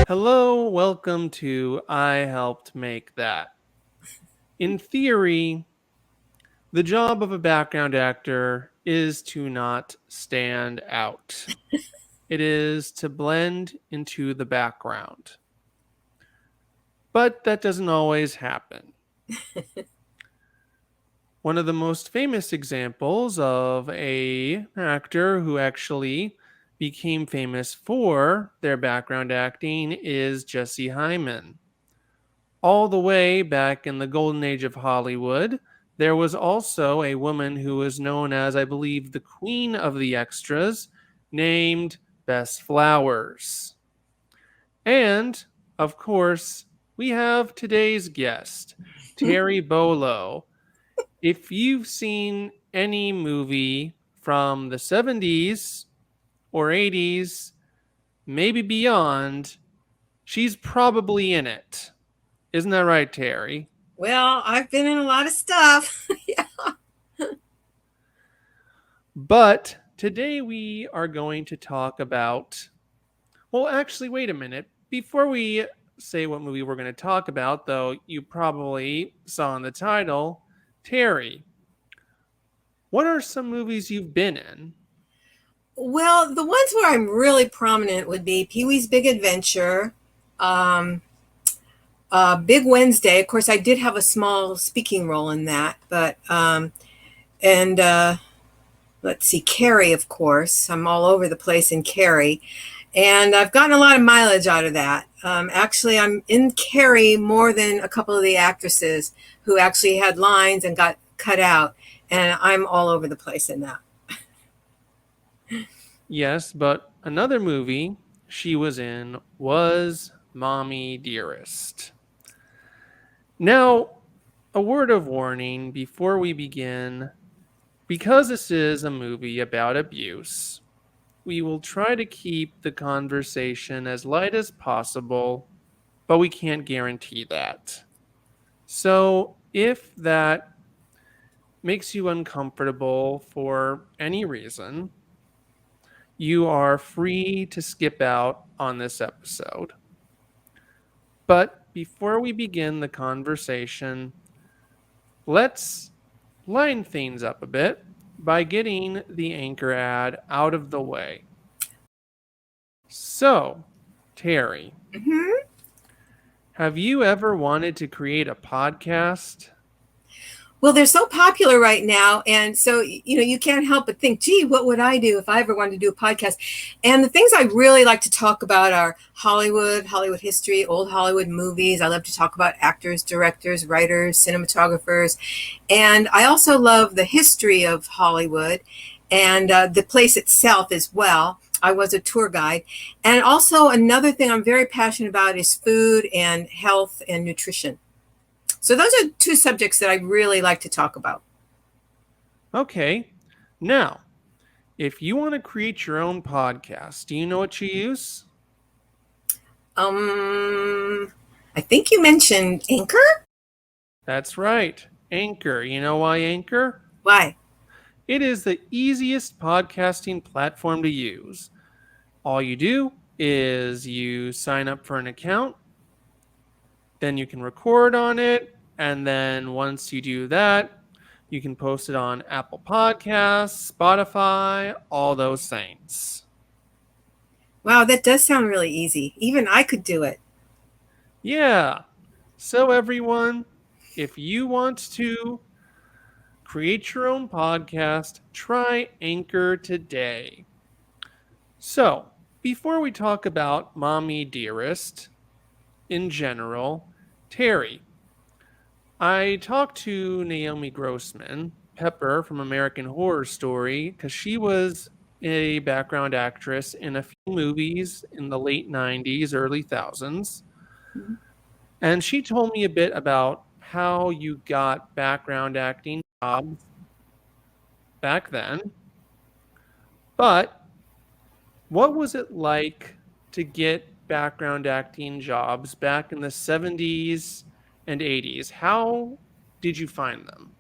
Hello, welcome to I Helped Make That. In theory, the job of a background actor is to not stand out. It is to blend into the background. But that doesn't always happen. One of the most famous examples of a actor who actually became famous for their background acting is Jesse Hyman. All the way back in the golden age of Hollywood, there was also a woman who was known as, I believe, the queen of the extras, named Bess Flowers. And, of course, we have today's guest, Terry Bolo. If you've seen any movie from the 70s or 80s, maybe beyond, she's probably in it. Isn't that right, Terry? Well, I've been in a lot of stuff. Yeah. But today we are going to talk about. Well, actually, wait a minute. Before we say what movie we're going to talk about, though, you probably saw in the title, Terry, what are some movies you've been in? Well, the ones where I'm really prominent would be Pee-wee's Big Adventure, um, Big Wednesday. Of course, I did have a small speaking role in that, but and let's see, Carrie, of course. I'm all over the place in Carrie, and I've gotten a lot of mileage out of that. Actually, I'm in Carrie more than a couple of the actresses who actually had lines and got cut out, and I'm all over the place in that. Yes, but another movie she was in was Mommie Dearest. Now, a word of warning before we begin. Because this is a movie about abuse, we will try to keep the conversation as light as possible, but we can't guarantee that. So, if that makes you uncomfortable for any reason, you are free to skip out on this episode. But before we begin the conversation, let's line things up a bit by getting the anchor ad out of the way. So, Terry, Mhm. have you ever wanted to create a podcast? Well, they're so popular right now. And so, you can't help but think, gee, what would I do if I ever wanted to do a podcast? And the things I really like to talk about are Hollywood history, old Hollywood movies. I love to talk about actors, directors, writers, cinematographers. And I also love the history of Hollywood and the place itself as well. I was a tour guide. And also, another thing I'm very passionate about is food and health and nutrition. So those are two subjects that I really like to talk about. Okay. Now, if you want to create your own podcast, do you know what you use? I think you mentioned Anchor. That's right. Anchor. You know why Anchor? Why? It is the easiest podcasting platform to use. All you do is you sign up for an account, then you can record on it, and then once you do that, you can post it on Apple Podcasts, Spotify, all those things. Wow, that does sound really easy. Even I could do it. Yeah. So everyone, if you want to create your own podcast, try Anchor today. So, before we talk about Mommie Dearest in general, Terry, I talked to Naomi Grossman, Pepper from American Horror Story, because she was a background actress in a few movies in the late 90s, early thousands. And she told me a bit about how you got background acting jobs back then. But what was it like to get background acting jobs back in the 70s and 80s? How did you find them?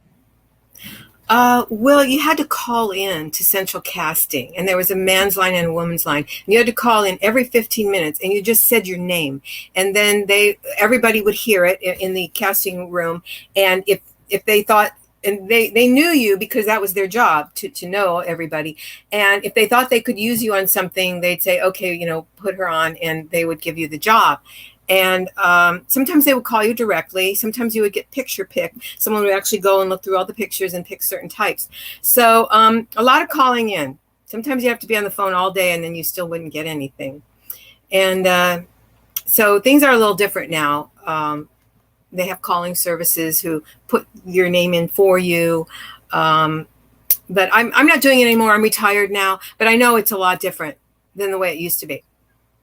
Well, you had to call in to central casting, and there was a man's line and a woman's line. And you had to call in every 15 minutes, and you just said your name, and then everybody would hear it in the casting room. And if they thought, and they knew you because that was their job to know everybody. And if they thought they could use you on something, they'd say, okay, put her on, and they would give you the job. And sometimes they would call you directly. Sometimes you would get picture picked. Someone would actually go and look through all the pictures and pick certain types. So a lot of calling in. Sometimes you have to be on the phone all day and then you still wouldn't get anything. And so things are a little different now. They have calling services who put your name in for you. But I'm not doing it anymore. I'm retired now. But I know it's a lot different than the way it used to be.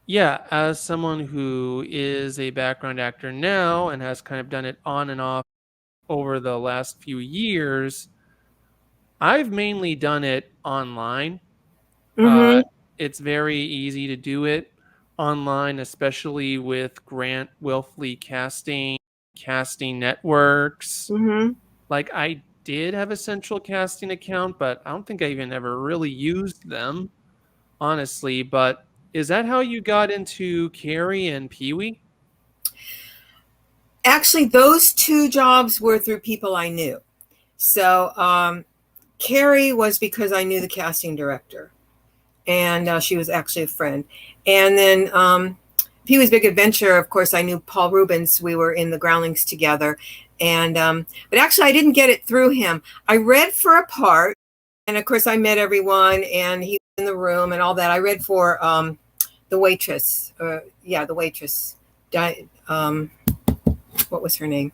Yeah, as someone who is a background actor now and has kind of done it on and off over the last few years, I've mainly done it online. Mm-hmm. It's very easy to do it online, especially with Grant Wilfley casting networks. Mm-hmm. Like, I did have a central casting account, but I don't think I even ever really used them, honestly. But is that how you got into Carrie and Peewee? Actually, those two jobs were through people I knew. So Carrie was because I knew the casting director, and she was actually a friend. And then Pee-wee's Big Adventure, of course, I knew Paul Rubens. We were in the Groundlings together. And but actually, I didn't get it through him. I read for a part, and of course, I met everyone, and he was in the room and all that. I read for the waitress. The waitress. What was her name?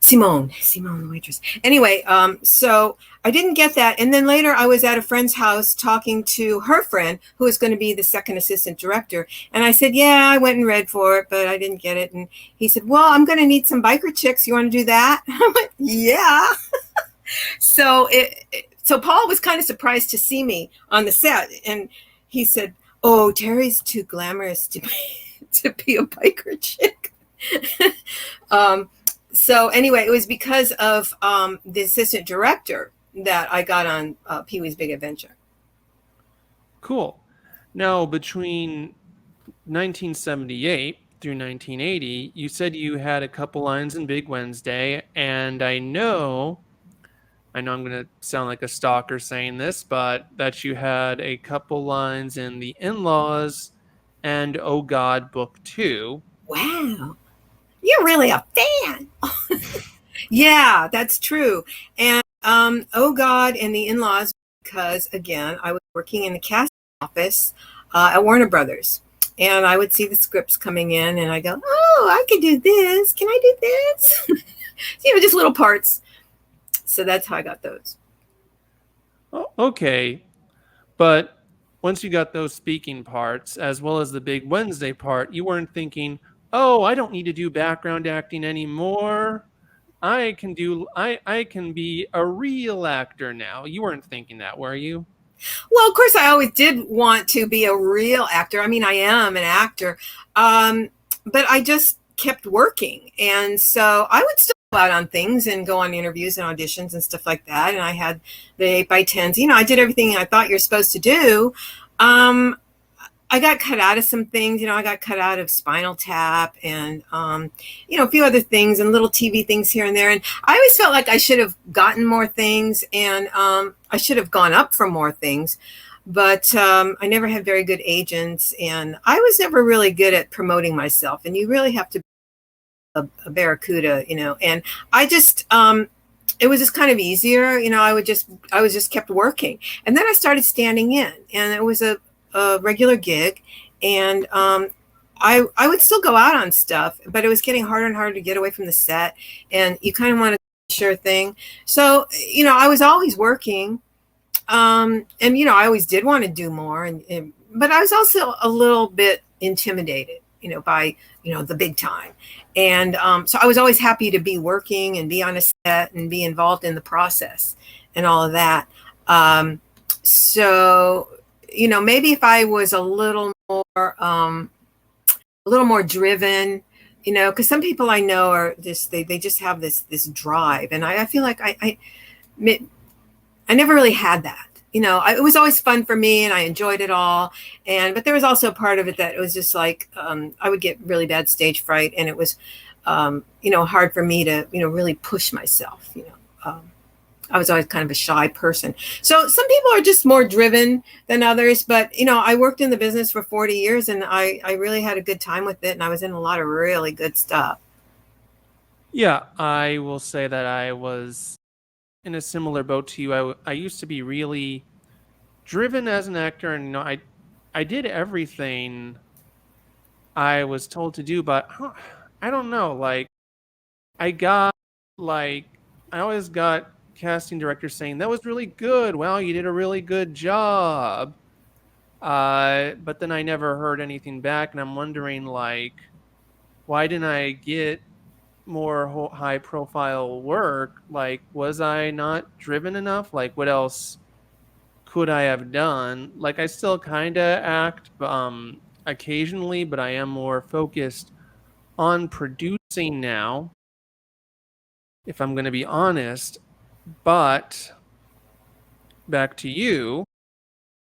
Simone, the waitress. Anyway, so I didn't get that. And then later I was at a friend's house talking to her friend who was going to be the second assistant director. And I said, yeah, I went and read for it, but I didn't get it. And he said, well, I'm going to need some biker chicks. You want to do that? I went, yeah. So Paul was kind of surprised to see me on the set. And he said, oh, Terry's too glamorous to be a biker chick. So anyway, it was because of the assistant director that I got on Pee-wee's Big Adventure. Cool. Now, between 1978 through 1980, you said you had a couple lines in Big Wednesday, and I know I'm going to sound like a stalker saying this, but that you had a couple lines in The In-Laws and Oh God Book 2. Wow. You're really a fan. Yeah, that's true. And Oh God and The In-Laws, because again, I was working in the casting office at Warner Brothers. And I would see the scripts coming in and I go, oh, I could do this. Can I do this? Just little parts. So that's how I got those. Oh, okay. But once you got those speaking parts, as well as the Big Wednesday part, you weren't thinking, oh, I don't need to do background acting anymore. I can be a real actor now. You weren't thinking that, were you? Well, of course, I always did want to be a real actor. I mean, I am an actor. But I just kept working. And so I would still go out on things and go on interviews and auditions and stuff like that. And I had the 8x10s. I did everything I thought you're supposed to do. I got cut out of some things. I got cut out of Spinal Tap and, a few other things and little TV things here and there. And I always felt like I should have gotten more things and I should have gone up for more things. But I never had very good agents and I was never really good at promoting myself. And you really have to be a barracuda, and I just, it was just kind of easier. I was just kept working. And then I started standing in and it was a regular gig, and I would still go out on stuff, but it was getting harder and harder to get away from the set, and you kind of want to sure thing. So I was always working, and I always did want to do more, but I was also a little bit intimidated, by the big time, and so I was always happy to be working and be on a set and be involved in the process and all of that. So maybe if I was a little more driven, because some people I know are just, they just have this drive. And I feel like I never really had that. It was always fun for me and I enjoyed it all. But there was also a part of it that it was just like, I would get really bad stage fright, and it was, hard for me to, really push myself. I was always kind of a shy person. So some people are just more driven than others. But, I worked in the business for 40 years and I really had a good time with it. And I was in a lot of really good stuff. Yeah, I will say that I was in a similar boat to you. I used to be really driven as an actor, and I did everything I was told to do, but I don't know. Like, I got like I always got casting directors saying that was really good. Wow, you did a really good job. But then I never heard anything back, and I'm wondering like, why didn't I get more high profile work? Like, was I not driven enough? Like, what else could I have done? Like, I still kind of act occasionally, but I am more focused on producing now, if I'm going to be honest. But back to you.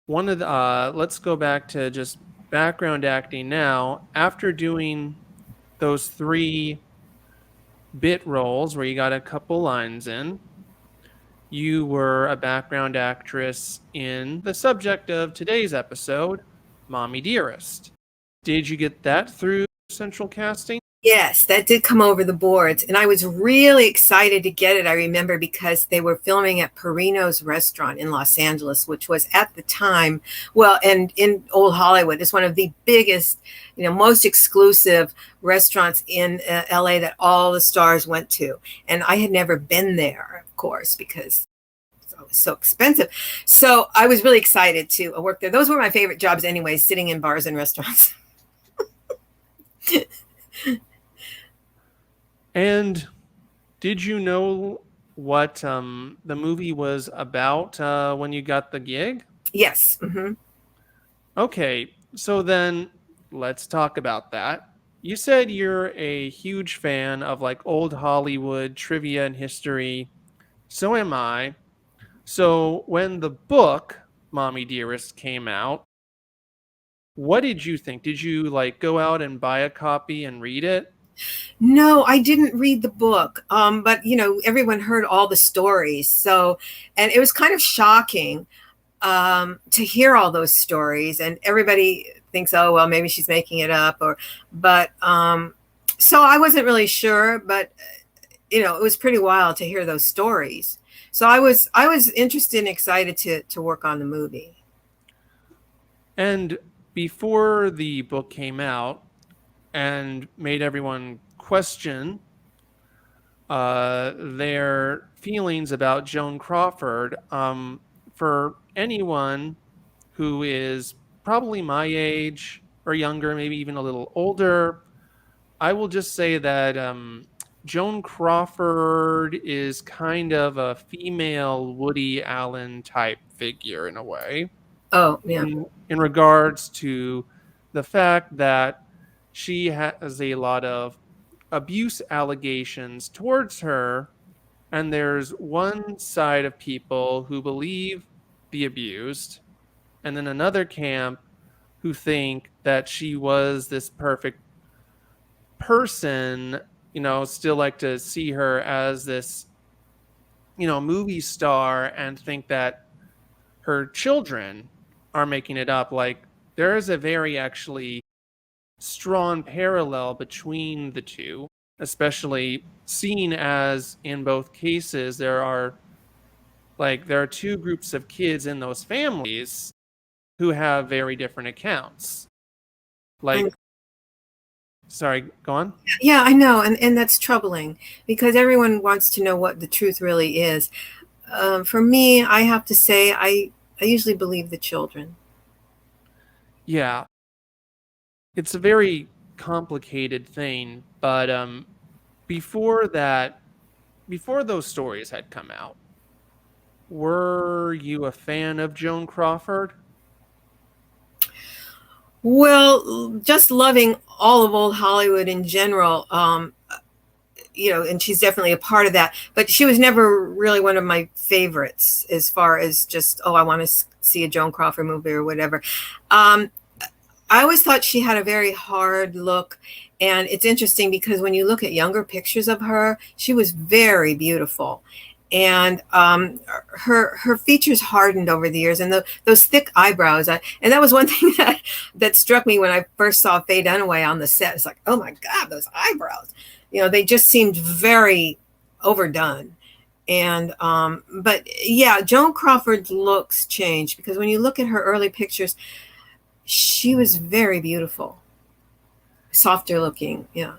One of the let's go back to just background acting now. After doing those 3 bit roles where you got a couple lines in, you were a background actress in the subject of today's episode, Mommie Dearest. Did you get that through Central Casting? Yes, that did come over the boards. And I was really excited to get it, I remember, because they were filming at Perino's restaurant in Los Angeles, which was at the time, well, and in Old Hollywood, it's one of the biggest, most exclusive restaurants in LA that all the stars went to. And I had never been there, of course, because it was so expensive. So I was really excited to work there. Those were my favorite jobs anyway, sitting in bars and restaurants. And did you know what the movie was about when you got the gig? Yes. Mm-hmm. Okay, so then let's talk about that. You said you're a huge fan of like old Hollywood trivia and history. So am I. So when the book Mommie Dearest came out, what did you think? Did you like go out and buy a copy and read it? No, I didn't read the book. But everyone heard all the stories. So, and it was kind of shocking to hear all those stories. And everybody thinks, oh, well, maybe she's making it up, but so I wasn't really sure. But it was pretty wild to hear those stories. So I was interested and excited to work on the movie. And before the book came out and made everyone question their feelings about Joan Crawford, for anyone who is probably my age or younger, maybe even a little older, I will just say that Joan Crawford is kind of a female Woody Allen type figure in a way. Oh, yeah. In regards to the fact that she has a lot of abuse allegations towards her, and there's one side of people who believe the abused, and then another camp who think that she was this perfect person, still like to see her as this, movie star, and think that her children are making it up. Like, there is a very actually strong parallel between the two, especially seeing as in both cases there are 2 groups of kids in those families who have very different accounts. Like, sorry, go on. Yeah, I know. And that's troubling because everyone wants to know what the truth really is. For me, I have to say, I usually believe the children. Yeah, it's a very complicated thing, but before those stories had come out, were you a fan of Joan Crawford? Well, just loving all of old Hollywood in general. and she's definitely a part of that. But she was never really one of my favorites as far as just, I want to see a Joan Crawford movie or whatever. I always thought she had a very hard look. And it's interesting because when you look at younger pictures of her, she was very beautiful. And her features hardened over the years, and those thick eyebrows. And that was one thing that struck me when I first saw Faye Dunaway on the set. It's like, oh my God, those eyebrows! They just seemed very overdone. And but yeah, Joan Crawford's looks changed because when you look at her early pictures, she was very beautiful, softer looking. Yeah.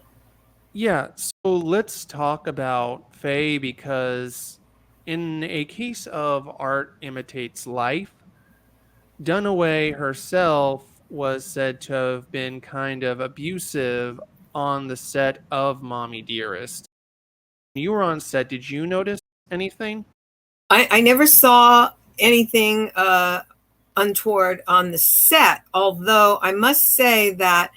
Yeah, so let's talk about Faye because in a case of art imitates life, Dunaway herself was said to have been kind of abusive on the set of Mommie Dearest. When you were on set, did you notice anything? I never saw anything untoward on the set, although I must say that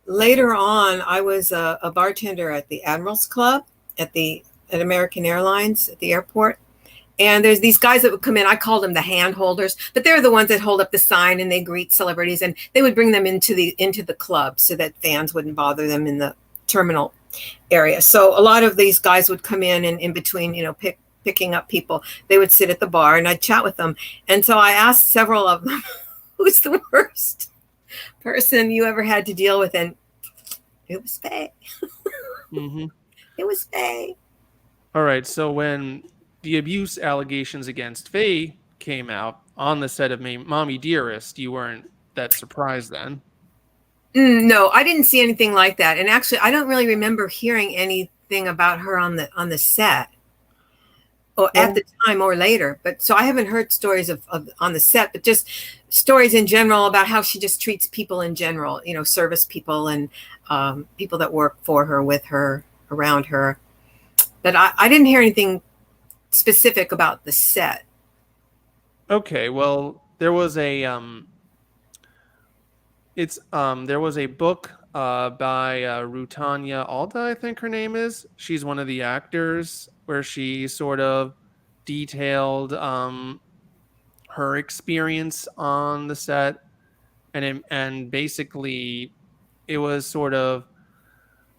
later on, I was a bartender at the Admiral's Club at American Airlines at the airport. And there's these guys that would come in. I called them the hand holders, but they're the ones that hold up the sign and they greet celebrities, and they would bring them into the club so that fans wouldn't bother them in the terminal area. So a lot of these guys would come in, and in between, picking up people, they would sit at the bar and I'd chat with them. And so I asked several of them, who's the worst person you ever had to deal with? And it was Faye. Mm-hmm. It was Faye. All right, so when the abuse allegations against Faye came out on the set of Mommie Dearest, you weren't that surprised then? No, I didn't see anything like that. And actually, I don't really remember hearing anything about her on the set, or at the time or later. But so I haven't heard stories of on the set, but just stories in general about how she just treats people in general, service people and people that work for her, with her, around her. But I didn't hear anything specific about the set. Okay, well, there was a there was a book by Rutanya Alda, I think her name is. She's one of the actors, where she sort of detailed her experience on the set, and basically it was sort of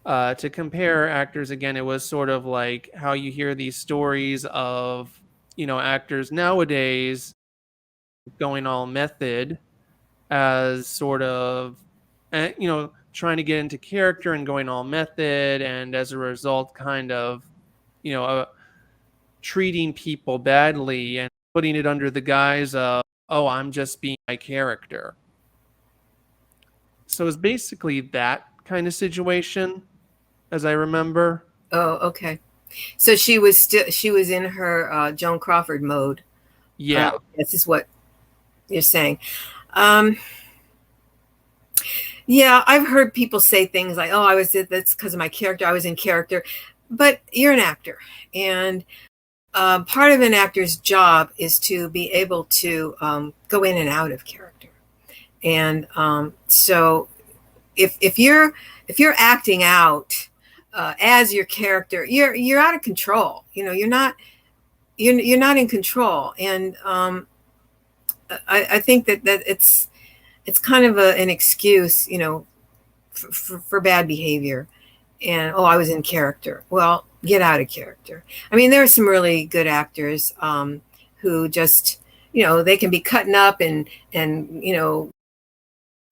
to compare actors again. It was sort of like how you hear these stories of actors nowadays going all method as sort of trying to get into character and going all method, and as a result kind of treating people badly and putting it under the guise of, oh, I'm just being my character. So it's basically that kind of situation, as I remember. Oh, okay. So she was in her Joan Crawford mode. Yeah. This is what you're saying. Yeah, I've heard people say things like, "Oh, that's because of my character. I was in character." But you're an actor, and part of an actor's job is to be able to go in and out of character. And so, if you're acting out as your character, you're out of control. You're not in control. And I think that it's kind of an excuse, for bad behavior. And, I was in character. Well, get out of character. I mean, there are some really good actors who just, they can be cutting up and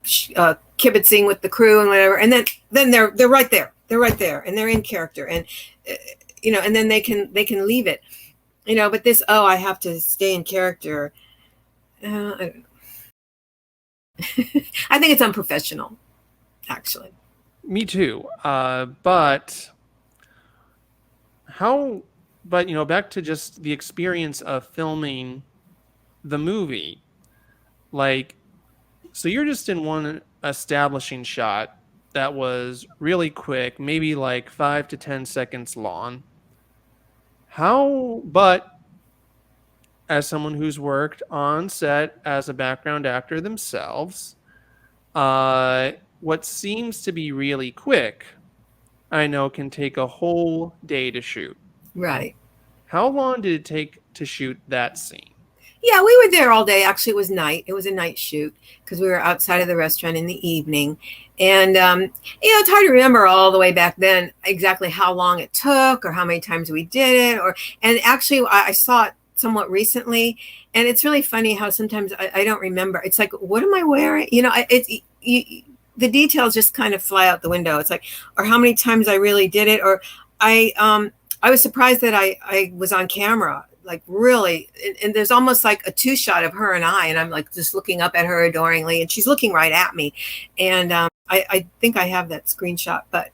kibitzing with the crew and whatever. And then they're right there. They're right there, and they're in character. And, and then they can leave it, but this, I have to stay in character. I don't know. I think it's unprofessional, actually. Me too. But back to just the experience of filming the movie. Like, so you're just in one establishing shot that was really quick, maybe like 5 to 10 seconds long. But as someone who's worked on set as a background actor themselves, what seems to be really quick I know can take a whole day to shoot. Right. How long did it take to shoot that scene? Yeah, we were there all day. Actually, it was night. It was a night shoot because we were outside of the restaurant in the evening. And, it's hard to remember all the way back then exactly how long it took or how many times we did it. And actually, I saw it somewhat recently. And it's really funny how sometimes I don't remember. It's like, what am I wearing? The details just kind of fly out the window. It's like, or how many times I really did it. Or I was surprised that I was on camera, like really, and there's almost like a two shot of her and I'm like just looking up at her adoringly, and she's looking right at me. And I think I have that screenshot, but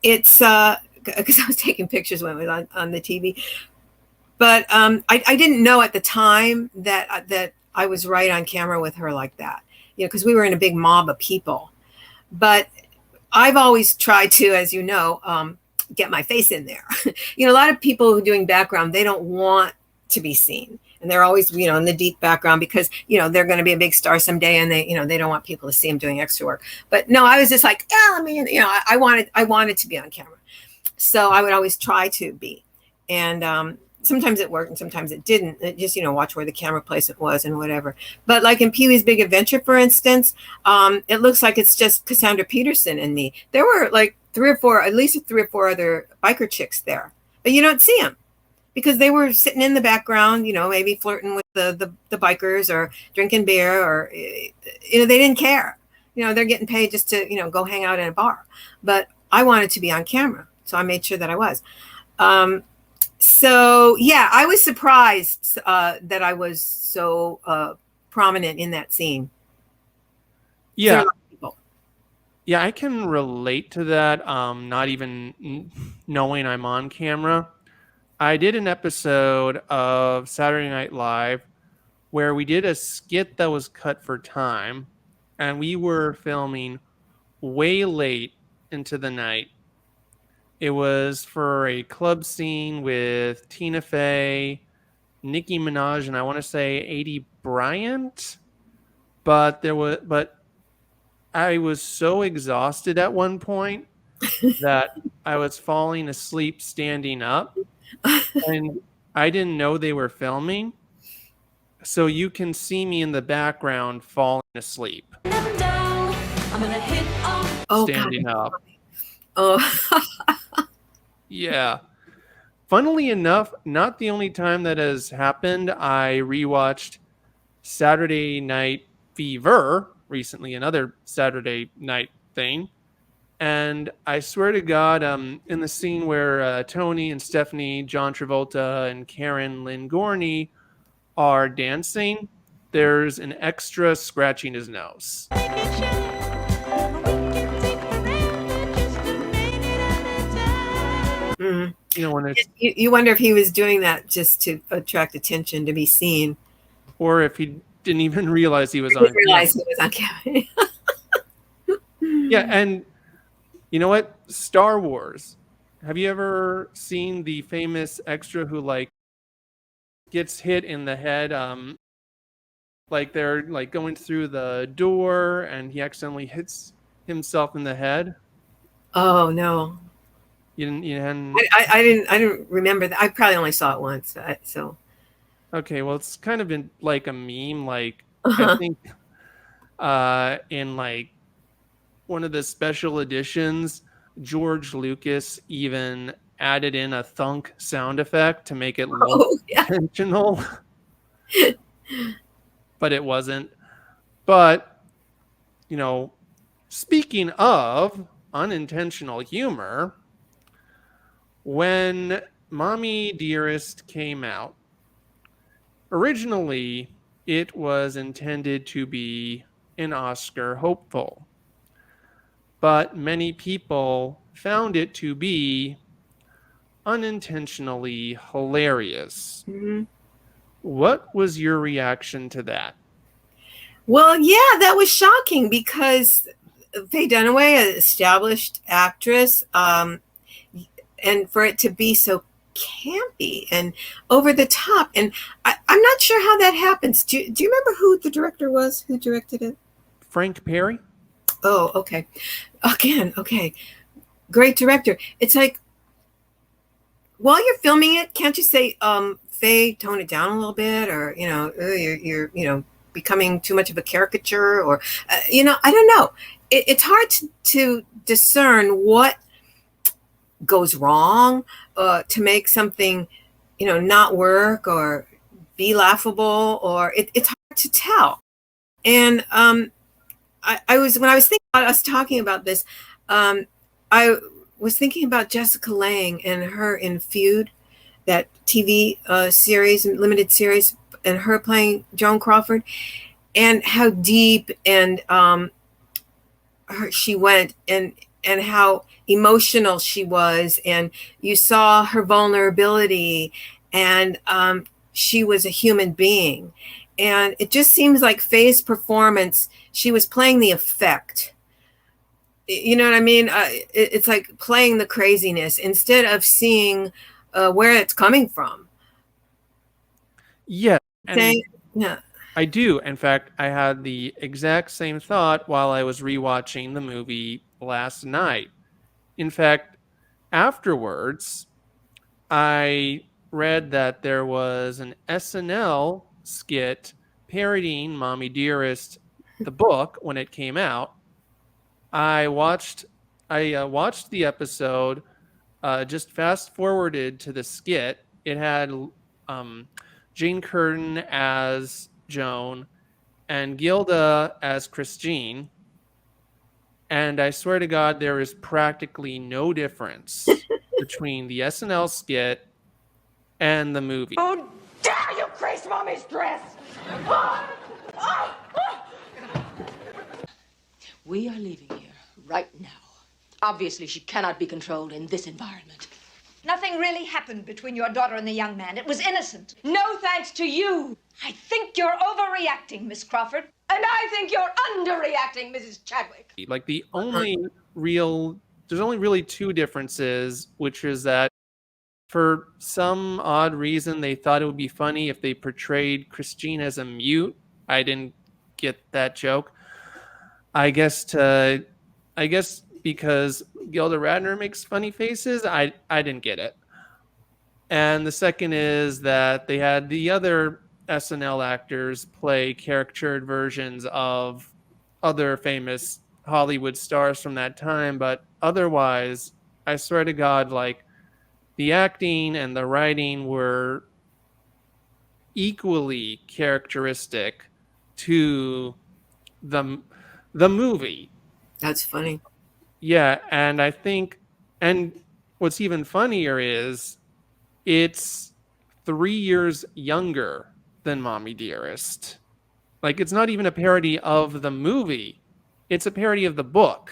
it's because I was taking pictures when it was on the TV. But I didn't know at the time that I was right on camera with her like that, because we were in a big mob of people. But I've always tried to, as you know, get my face in there. A lot of people who are doing background, they don't want to be seen. And they're always, in the deep background because, they're going to be a big star someday, and they don't want people to see them doing extra work. But no, I was just like, I wanted to be on camera. So I would always try to be. And sometimes it worked and sometimes it didn't. It just, watch where the camera placement was and whatever. But like in Pee-wee's Big Adventure, for instance, it looks like it's just Cassandra Peterson and me. There were like at least three or four other biker chicks there, but you don't see them because they were sitting in the background, maybe flirting with the bikers or drinking beer, or, they didn't care. They're getting paid just to, go hang out in a bar. But I wanted to be on camera, so I made sure that I was. So yeah, I was surprised that I was so prominent in that scene. Yeah. Yeah, I can relate to that. Not even knowing I'm on camera. I did an episode of Saturday Night Live where we did a skit that was cut for time, and we were filming way late into the night. It was for a club scene with Tina Fey, Nicki Minaj, and I want to say A.D. Bryant. But I was so exhausted at one point that I was falling asleep standing up, and I didn't know they were filming. So you can see me in the background falling asleep. Standing up. Oh. Yeah. Funnily enough, not the only time that has happened. I rewatched Saturday Night Fever recently, another Saturday night thing. And I swear to God, in the scene where Tony and Stephanie, John Travolta, and Karen Lynn Gorney are dancing, there's an extra scratching his nose. Mm-hmm. When you wonder if he was doing that just to attract attention, to be seen, or if he didn't even realize he was on camera. Yeah, and you know what? Star Wars. Have you ever seen the famous extra who gets hit in the head? They're going through the door and he accidentally hits himself in the head. Oh no. You didn't. I didn't remember that. I probably only saw it once. So. Okay, well, it's kind of been like a meme. I think in one of the special editions, George Lucas even added in a thunk sound effect to make it look intentional. But it wasn't. But, speaking of unintentional humor, when Mommie Dearest came out, originally it was intended to be an Oscar hopeful, but many people found it to be unintentionally hilarious. Mm-hmm. What was your reaction to that? Well, yeah, that was shocking because Faye Dunaway, an established actress, and for it to be so campy and over the top. And I'm not sure how that happens. Do you remember who the director was who directed it? Frank Perry. Oh, okay. Again, okay. great director. It's like, while you're filming it, can't you say, Faye, tone it down a little bit, or you're becoming too much of a caricature, or I don't know. It's hard to discern what goes wrong, to make something not work or be laughable, or it's hard to tell. And I was, when I was thinking about us talking about this, I was thinking about Jessica Lange and her in Feud, that TV series, limited series, and her playing Joan Crawford, and how deep and she went, and how emotional she was, and you saw her vulnerability, and she was a human being. And it just seems like Faye's performance, she was playing the effect. You know what I mean? It's like playing the craziness instead of seeing where it's coming from. Yeah. And yeah. I do. In fact, I had the exact same thought while I was rewatching the movie last night. In fact, afterwards, I read that there was an SNL skit parodying Mommie Dearest, the book, when it came out. I watched the episode, just fast forwarded to the skit. It had Jane Curtin as Joan and Gilda as Christine. And I swear to God, there is practically no difference between the SNL skit and the movie. Oh, dare you grace Mommy's dress! We are leaving here right now. Obviously, she cannot be controlled in this environment. Nothing really happened between your daughter and the young man. It was innocent. No thanks to you. I think you're overreacting, Miss Crawford. And I think you're underreacting, Mrs. Chadwick. Like, there's only really two differences, which is that for some odd reason, they thought it would be funny if they portrayed Christine as a mute. I didn't get that joke. I guess because Gilda Radner makes funny faces, I didn't get it. And the second is that they had the other SNL actors play caricatured versions of other famous Hollywood stars from that time, but otherwise, I swear to God, like, the acting and the writing were equally characteristic to the movie. That's funny. Yeah, and I think, and what's even funnier is it's 3 years younger than Mommie Dearest. Like, it's not even a parody of the movie. It's a parody of the book.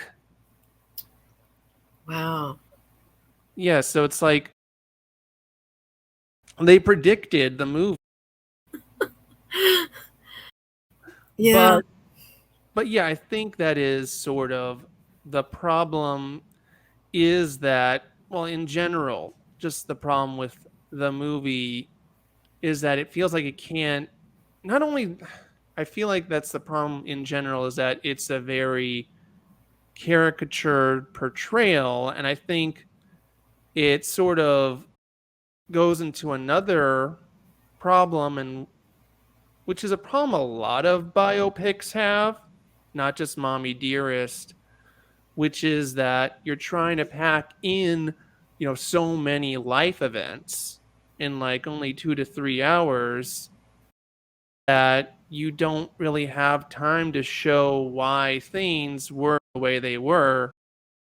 Wow. Yeah, so it's like they predicted the movie. Yeah. But yeah, I think that is sort of the problem, is that, well, in general, just the problem with the movie is that it feels like it can't, not only, I feel like that's the problem in general, is that it's a very caricatured portrayal. And I think it sort of goes into another problem, and which is a problem a lot of biopics have, not just Mommie Dearest, which is that you're trying to pack in, so many life events in like only 2 to 3 hours, that you don't really have time to show why things were the way they were.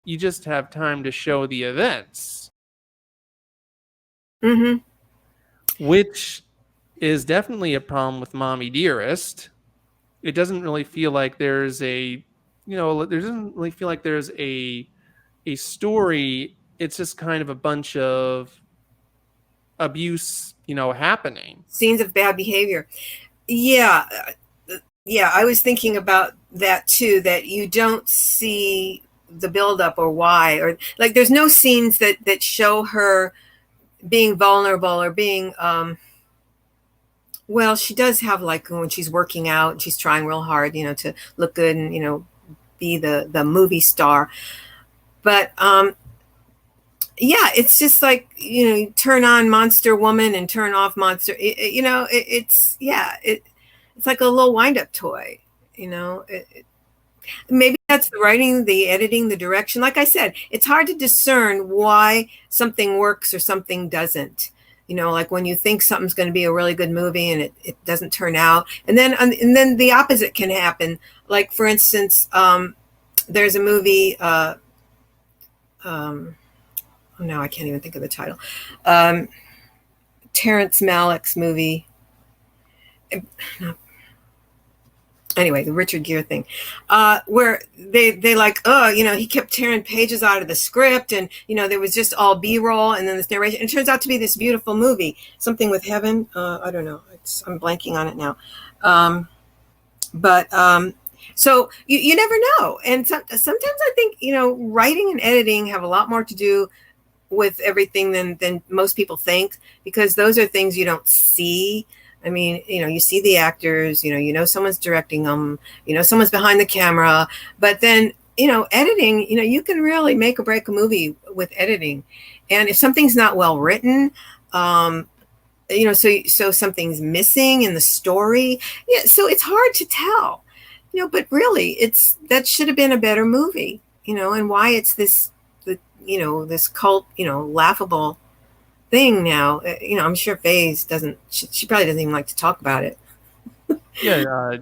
You just have time to show the events. Mm-hmm. Which is definitely a problem with Mommie Dearest. It doesn't really feel like there's a story. It's just kind of a bunch of abuse, happening. Scenes of bad behavior. Yeah. I was thinking about that too, that you don't see the buildup or why, or like there's no scenes that show her being vulnerable or being, well, she does have, like, when she's working out, she's trying real hard, to look good and, be the movie star. But yeah, it's just like, you turn on Monster Woman and turn off Monster. It's like a little wind-up toy. Maybe that's the writing, the editing, the direction. Like I said, it's hard to discern why something works or something doesn't. Like when you think something's going to be a really good movie and it doesn't turn out, and then the opposite can happen. Like for instance, there's a movie. Now I can't even think of the title. Terrence Malick's movie. Anyway, the Richard Gere thing, where they like, he kept tearing pages out of the script, and there was just all B-roll, and then this narration. And it turns out to be this beautiful movie, something with heaven. I don't know. I'm blanking on it now. So you never know. And sometimes I think writing and editing have a lot more to do with everything than most people think, because those are things you don't see. I mean, you see the actors, someone's directing them, someone's behind the camera, but then, editing, you can really make or break a movie with editing. And if something's not well written, so something's missing in the story. Yeah. So it's hard to tell, but really that should have been a better movie, and why it's this cult, laughable thing now. I'm sure Faye doesn't. She probably doesn't even like to talk about it. Yeah,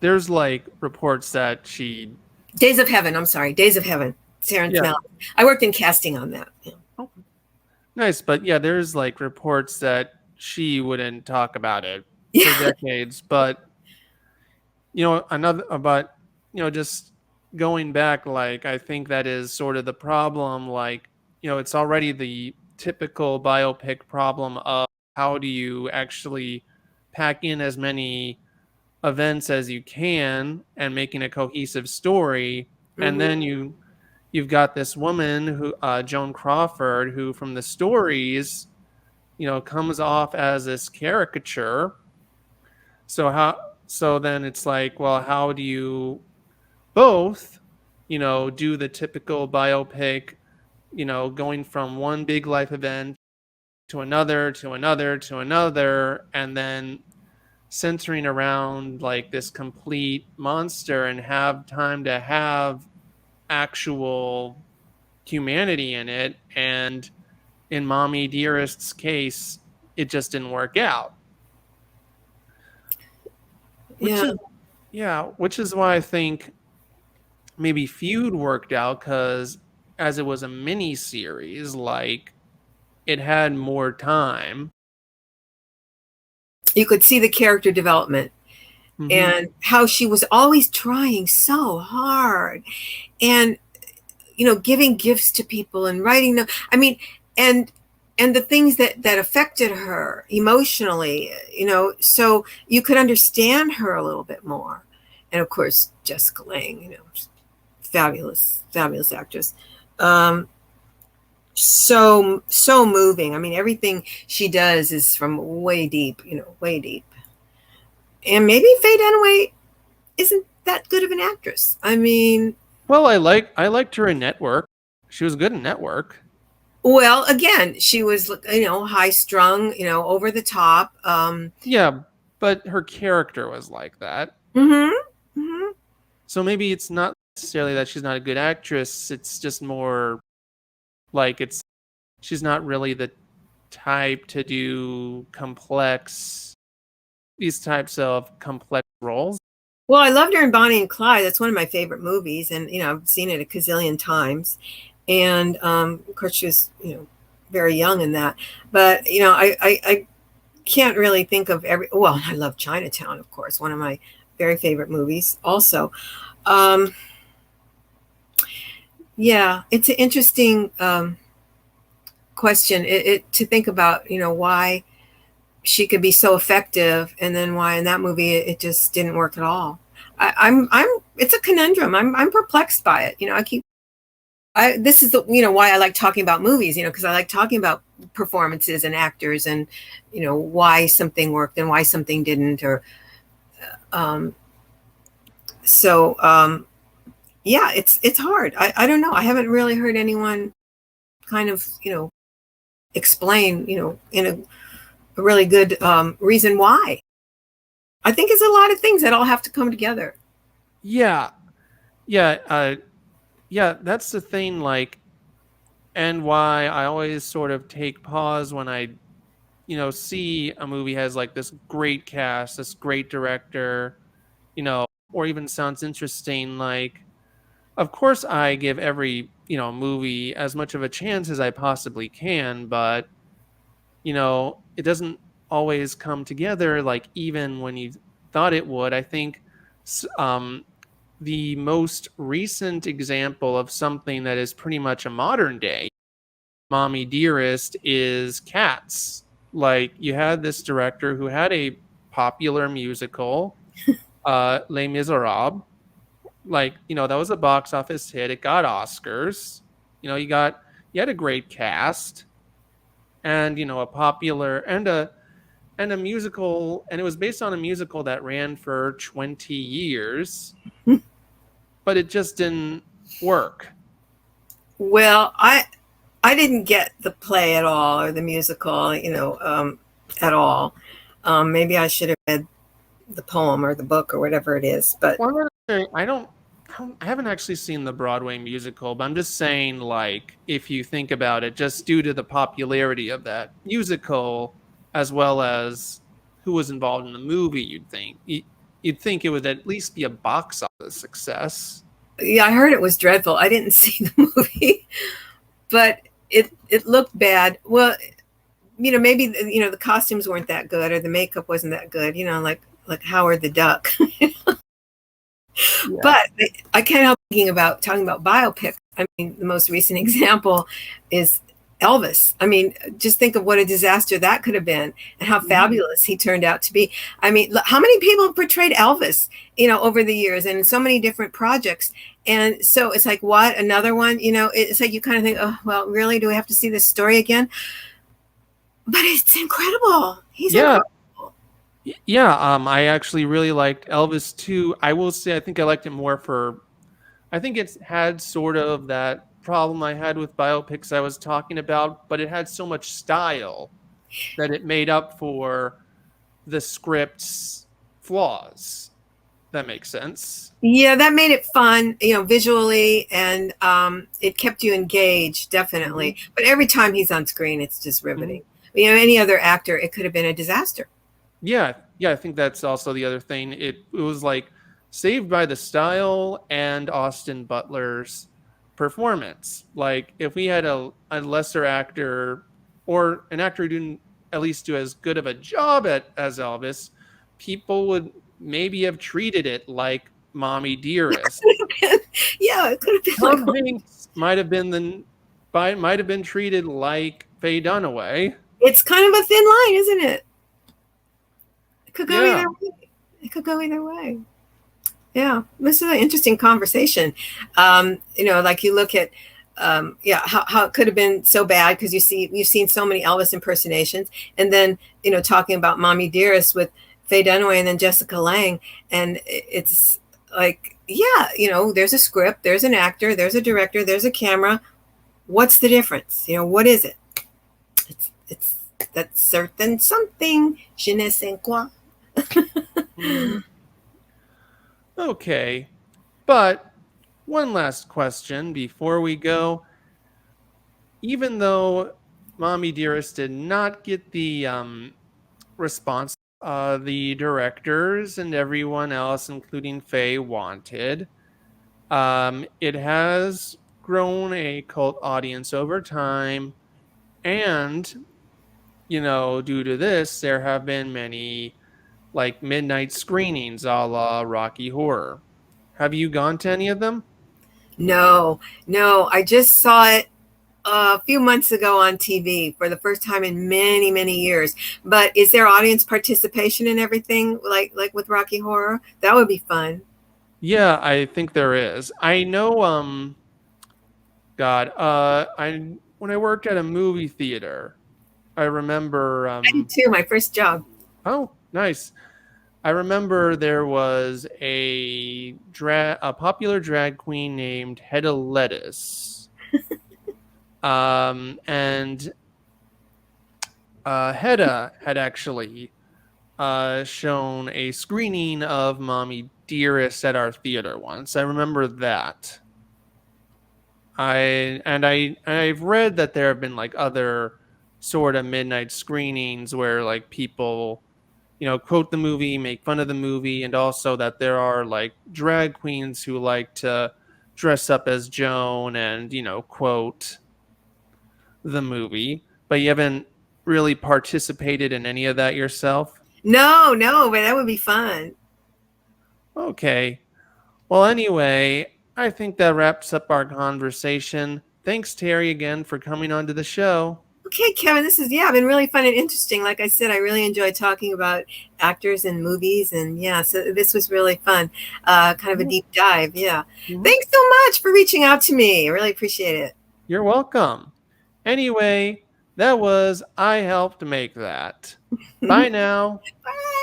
there's like reports that she. Days of Heaven. I'm sorry, Days of Heaven. Terrence Malick. I worked in casting on that. Yeah. Oh, nice, but yeah, there's like reports that she wouldn't talk about it for decades. But just going back, like I think that is sort of the problem. Like it's already the typical biopic problem of how do you actually pack in as many events as you can and making a cohesive story. Mm-hmm. And then you've got this woman who Joan Crawford, who from the stories comes off as this caricature. So then it's like, well, how do you both do the typical biopic, going from one big life event to another, and then centering around like this complete monster and have time to have actual humanity in it. And in Mommie Dearest's case, it just didn't work out. Which is why I think maybe Feud worked out, because as it was a mini series, like it had more time. You could see the character development. Mm-hmm. And how she was always trying so hard and giving gifts to people and writing them. I mean, and the things that affected her emotionally, so you could understand her a little bit more. And of course, Jessica Lange, fabulous actress. So moving. I mean, everything she does is from way deep, way deep. And maybe Faye Dunaway isn't that good of an actress. I mean, well, I liked her in Network. She was good in Network. Well, again, she was, high strung, over the top. Yeah, but her character was like that. Mm-hmm. Mm-hmm. So maybe it's not necessarily that she's not a good actress. It's just more like she's not really the type to do these types of complex roles. Well, I loved her in Bonnie and Clyde. That's one of my favorite movies. And, I've seen it a gazillion times. And, of course, she was, very young in that. But, I can't really think of I love Chinatown, of course, one of my very favorite movies also. It's an interesting question to think about, why she could be so effective and then why in that movie it just didn't work at all. It's a conundrum. I'm perplexed by it. This is why I like talking about movies, because I like talking about performances and actors and, why something worked and why something didn't, or, it's hard. I don't know. I haven't really heard anyone kind of, explain, in a really good reason why. I think it's a lot of things that all have to come together. Yeah. Yeah. Yeah, that's the thing, like, and why I always sort of take pause when I, see a movie has like this great cast, this great director, or even sounds interesting. Like, of course, I give every, movie as much of a chance as I possibly can, but, it doesn't always come together, like, even when you thought it would. I think, the most recent example of something that is pretty much a modern day, Mommie Dearest, is Cats. Like, you had this director who had a popular musical, Les Miserables. Like, that was a box office hit. It got Oscars. You had a great cast, and a popular and a musical, and it was based on a musical that ran for 20 years, but it just didn't work. Well, I didn't get the play at all or the musical, at all. Maybe I should have read the poem or the book or whatever it is. But Well, I haven't actually seen the Broadway musical, but I'm just saying, like, if you think about it, just due to the popularity of that musical, as well as who was involved in the movie, you'd think it would at least be a box office success. yeah, I heard it was dreadful. I didn't see the movie, but it looked bad. Well, maybe the costumes weren't that good or the makeup wasn't that good. Like Howard the Duck. Yeah. But I can't help talking about biopics. I mean, the most recent example is Elvis. I mean, just think of what a disaster that could have been and how fabulous he turned out to be. I mean, how many people have portrayed Elvis, over the years and in so many different projects. And so it's like, what, another one? It's like you kind of think, oh, well, really? Do we have to see this story again? But it's incredible. He's incredible. Yeah, I actually really liked Elvis too. I will say I think I liked it more I think it's had sort of that problem I had with biopics I was talking about, but it had so much style that it made up for the script's flaws. That makes sense. Yeah, that made it fun, visually, and it kept you engaged, definitely. But every time he's on screen, it's just riveting. Any other actor, it could have been a disaster. Yeah, I think that's also the other thing. It was like saved by the style and Austin Butler's performance. Like, if we had a lesser actor or an actor who didn't at least do as good of a job as Elvis, people would maybe have treated it like Mommie Dearest. Yeah, it could have been Tom Hanks might have been treated like Faye Dunaway. It's kind of a thin line, isn't it? It could go Yeah. either way. It could go either way. Yeah, this is an interesting conversation. Like you look at, how it could have been so bad because you've seen so many Elvis impersonations, and then talking about Mommie Dearest with Faye Dunaway and then Jessica Lange, and it's like, yeah, there's a script, there's an actor, there's a director, there's a camera. What's the difference? What is it? It's that certain something. Je ne sais quoi. Okay, but one last question before we go. Even though Mommie Dearest did not get the response the directors and everyone else, including Faye, wanted, it has grown a cult audience over time, and due to this, there have been many like midnight screenings a la Rocky Horror. Have you gone to any of them? No, I just saw it a few months ago on TV for the first time in many, many years. But is there audience participation and everything like with Rocky Horror? That would be fun. Yeah, I think there is. I know when I worked at a movie theater, I remember I did too, my first job. oh, nice. I remember there was a popular drag queen named Hedda Lettuce. And Hedda had actually shown a screening of Mommie Dearest at our theater once. I remember that. I've read that there have been like other sort of midnight screenings where like people, quote the movie, make fun of the movie, and also that there are like drag queens who like to dress up as Joan and, quote the movie. But you haven't really participated in any of that yourself? No, but that would be fun. Okay. Well, anyway, I think that wraps up our conversation. Thanks, Terry, again for coming onto the show. Okay, Kevin, this is been really fun and interesting. Like I said, I really enjoyed talking about actors and movies, and so this was really fun. Kind of a deep dive. Yeah. Mhm. Thanks so much for reaching out to me. I really appreciate it. You're welcome. Anyway, that was I helped make that. Bye now. Bye.